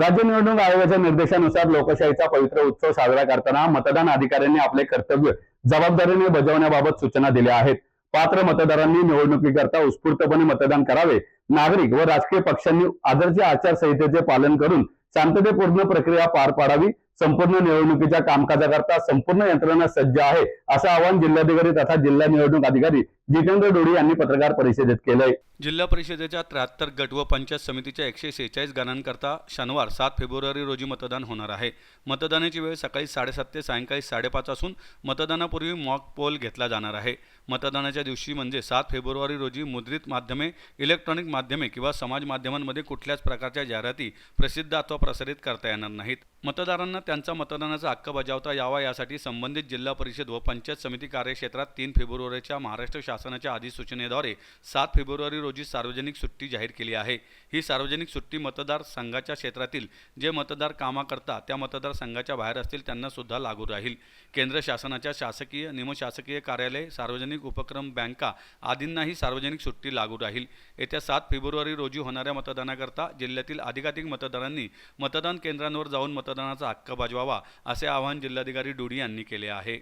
राज्य निवडणूक आयोगाच्या निर्देशानुसार लोकशाहीचा पवित्र उत्सव साजरा करताना मतदान अधिकाऱ्यांनी आपले कर्तव्य जबाबदारीने बजावण्याबाबत सूचना दिल्या आहेत। पात्र मतदारांनी निवडणुकीकरता उत्स्फूर्तपणे मतदान करावे। नागरिक व राजकीय पक्षांनी आदर्श आचारसंहितेचे पालन करून शांततेपूर्ण प्रक्रिया पार पाडावी। संपूर्ण निवडणुकीच्या कामकाजाकरता संपूर्ण यंत्रणा सज्ज आहे, असं आवाहन जिल्हाधिकारी तथा जिल्हा निवडणूक अधिकारी जितेंद्र डोडी यांनी पत्रकार परिषदेत केलंय। जिल्हा परिषदेच्या 73 गट व पंचायत समितीच्या 146 गणांकरता शनिवार 7 फेब्रुवारी रोजी मतदान होणार आहे। मतदानाची वेळ सकाळी 7:30 ते सायंकाळी 5:30 असून मतदानापूर्वी मॉक पोल घेतला जाणार आहे। मतदानाच्या दिवशी म्हणजे 7 फेब्रुवारी रोजी मुद्रित माध्यमे, इलेक्ट्रॉनिक माध्यमे किंवा समाज माध्यमांमध्ये कुठल्याच प्रकारच्या जाहिराती प्रसिद्ध अथवा प्रसारित करता येणार नाहीत। मतदारांना त्यांचा मतदानाचा हक्क बजावता यावा यासाठी संबंधित जिल्हा परिषद व पंचायत समिती कार्यक्षेत्रात 3 फेब्रुवारीच्या महाराष्ट्र शासनाच्या अधिसूचनेद्वारे 7 फेब्रुवारी रोजी सार्वजनिक सुट्टी जाहीर केली आहे। ही सार्वजनिक सुट्टी मतदार संघाच्या क्षेत्रातील जे मतदार कामाकरता त्या मतदार संघाच्या बाहेर असतील त्यांना सुद्धा लागू राहील। केंद्र शासनाच्या शासकीय, निमशासकीय कार्यालय, सार्वजनिक उपक्रम, बँका आदींनाही सार्वजनिक सुट्टी लागू राहील। येत्या 7 फेब्रुवारी रोजी होणाऱ्या मतदानाकरता जिल्ह्यातील अधिकाधिक मतदारांनी मतदान केंद्रांवर जाऊन मतदानाचा हक्क बजावावा, असे आवाहन जिल्हाधिकारी डोडी यांनी केले आहे।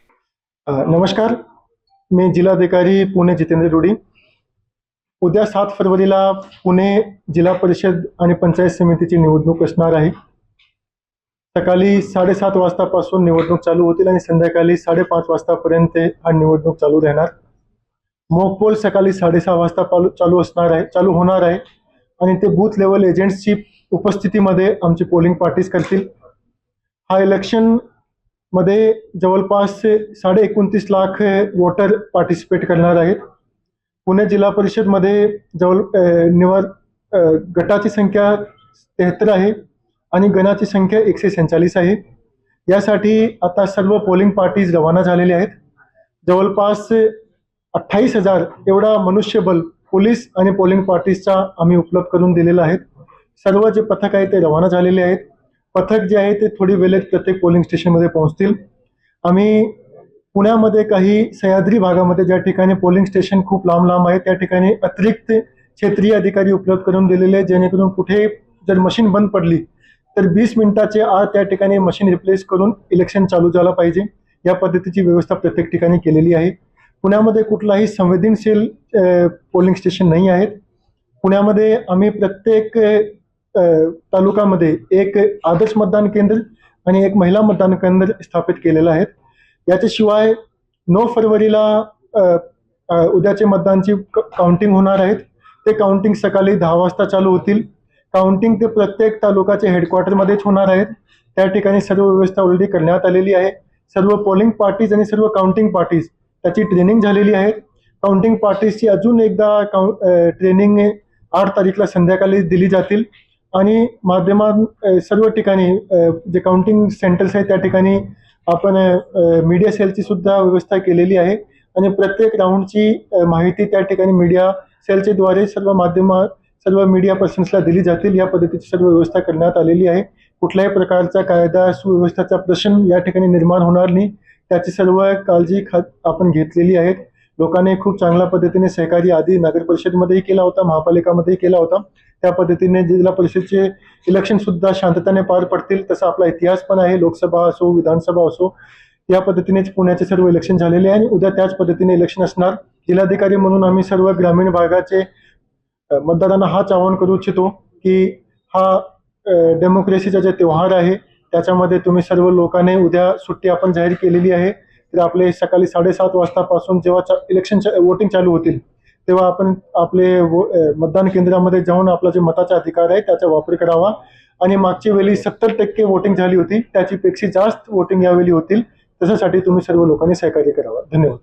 नमस्कार, मी जिल्हाधिकारी पुणे जितेंद्र डोडी। उद्या 7 फरवरीला पुणे जिल्हा परिषद आणि पंचायत समितीची निवडणूक असणार आहे। सकाळी 7:30 वाजतापासून निवडणूक चालू होतील आणि संध्याकाळी 5:30 वाजतापर्यंत हा निवडणूक चालू राहणार। मॉक पोल सकाळी 6:30 वाजता चालू होणार आहे आणि ते बूथ लेवल एजंट्सची उपस्थितीमध्ये आमची पोलिंग पार्टीज करतील। हा इलेक्शन मध्ये जवळपास 29.5 लाख वोटर पार्टिसिपेट करणार आहेत। पुणे जिल्हा परिषद मध्ये गटाची संख्या 73 आहे आणि गणाची संख्या 147 आहे। यासाठी आता सर्व पोलिंग पार्टीज रवाना झालेले आहेत। जवळपास 28,000 एवढा मनुष्यबळ पोलीस आणि पोलिंग पार्टीजचा आम्ही उपलब्ध करून दिलेला आहे। सर्व जे पथक आहे ते रवाना झालेले आहेत। पथक जे आहे ते थोडी वेळेत प्रत्येक पोलिंग स्टेशनमध्ये पोहोचतील। आम्ही पुण्यामध्ये काही सह्याद्री भागामध्ये ज्या ठिकाणी पोलिंग स्टेशन खूप लांब आहे त्या ठिकाणी अतिरिक्त क्षेत्रीय अधिकारी उपलब्ध करून दिलेले आहेत, जेणेकरून कुठे जर मशीन बंद पडली तर 20 मिनिटाच्या आत त्या ठिकाणी मशीन रिप्लेस करून इलेक्शन चालू झालं पाहिजे। या पद्धतीची व्यवस्था प्रत्येक ठिकाणी केलेली आहे। पुण्यामध्ये कुठलाही संवेदनशील पोलिंग स्टेशन नाही आहेत। पुण्यामध्ये आम्ही प्रत्येक तालुक्यामध्ये एक आदर्श मतदान केंद्र आणि एक महिला मतदान केंद्र स्थापित केलेलं आहे। याच्याशिवाय 9 फरवरीला उद्याचे मतदानची काउंटिंग होणार आहेत। ते काउंटिंग सकाळी 10 वाजता चालू होतील। काउंटिंग ते प्रत्येक तालुक्याचे हेडक्वार्टरमध्येच होणार आहेत। त्या ठिकाणी सर्व व्यवस्था ऑलरेडी करण्यात आलेली आहे। सर्व पोलिंग पार्टीज आणि सर्व काउंटिंग पार्टीज त्याची ट्रेनिंग झालेली आहे। काउंटिंग पार्टीजची अजून एकदा ट्रेनिंग 8 तारीखला संध्याकाळी दिली जातील आणि सर्व ठिकाणी जे काउंटिंग सेंटर्स आहेत त्या ठिकाणी आपण मीडिया सेलची सुद्धा व्यवस्था केलेली आहे आणि प्रत्येक राऊंडची माहिती त्या ठिकाणी मीडिया सेलच्या द्वारे सर्व मीडिया पर्सन्सला दिली जातील। या पद्धतीची सर्व व्यवस्था करण्यात आलेली आहे। कुठल्याही प्रकारचा कायदा सुव्यवस्थेचा प्रश्न या ठिकाणी निर्माण होणार नाही, त्याची सर्व काळजी आपण घेतलेली आहे। लोकांनी खूप चांगल्या पद्धतीने सहकार्य आधी नगर परिषदमध्येही केला होता, महापालिकामध्येही केला होता। त्या पद्धतीने जिल्हा परिषदचे इलेक्शन सुद्धा शांततेने पार पडतील, तसा आपला इतिहास पण आहे। लोकसभा असो, विधानसभा असो, या पद्धतीनेच पुण्याचे सर्व इलेक्शन झालेले आहे आणि उद्या त्याच पद्धतीने इलेक्शन असणार। जिल्हाधिकारी म्हणून आम्ही सर्व ग्रामीण भागाचे मतदारांना हाच आवाहन करू इच्छितो की हा डेमोक्रेसीचा जे त्योहार आहे त्याच्यामध्ये तुम्ही सर्व लोकांनी उद्या सुट्टी आपण जाहीर केलेली आहे, तर आपले सकाळी 7:30 वाजतापासून जेव्हा इलेक्शन वोटिंग चालू होतील तेव्हा आपण आपले मतदान केंद्रामध्ये जाऊन आपला जे मताचा अधिकार आहे त्याचा वापर करावा आणि मागच्या वेळी 70% वोटिंग झाली होती, त्याची पेक्षा जास्त वोटिंग यावेळी होतील, त्याच्यासाठी तुम्ही सर्व लोकांनी सहकार्य करावा। धन्यवाद।